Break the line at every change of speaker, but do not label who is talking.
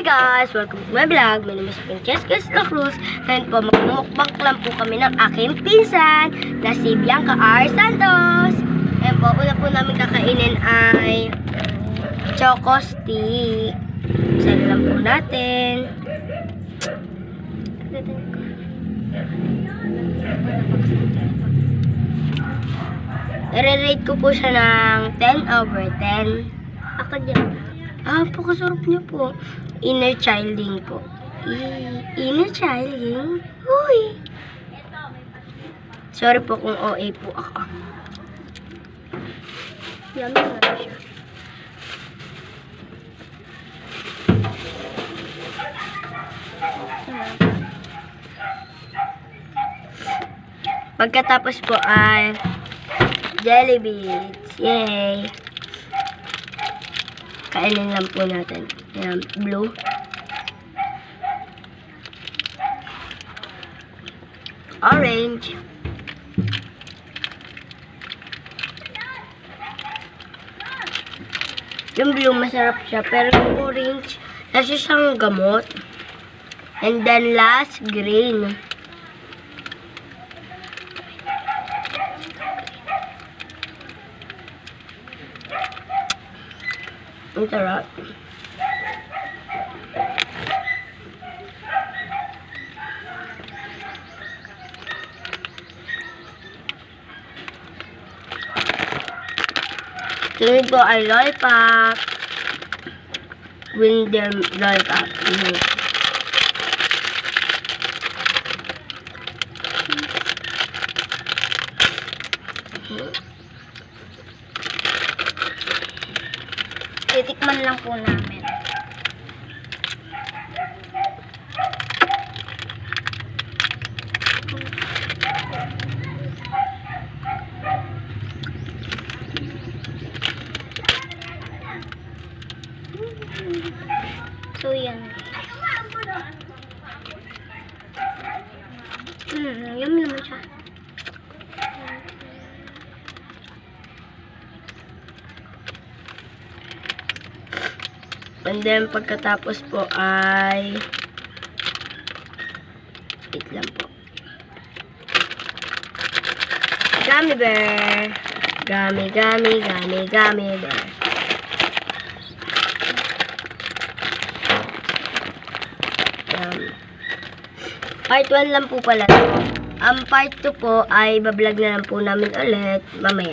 guys! Welcome to my vlog. My name is Francesca Cruz. Ngayon po, magmumukbang lang po kami ng aking pinsan na si Bianca R. Santos. Ngayon po, una po namin kakainin ay choco stick. Sali lang po natin. I-rate ko po siya ng 10 over 10. Ako dyan. Pakasarap niya po. Inner childing po. Inner childing? Uy! Sorry po kung OA po ako. Yummy na siya. Pagkatapos po ay jelly beads. Yay! Kainin lang po natin. Ayan, blue. Orange. Yung blue masarap siya, pero yung orange, nasa siyang gamot. And then last, green. Ang sarap. Sunod po ay lollipop. Winder lollipop. Titikman lang po namin. So, yan. Yummy naman siya. And then, pagkatapos po ay wait lang po. Gummy bear. Gummy bear. Part 1 lang po pala. Ang part 2 po ay bablog na lang po namin ulit mamaya.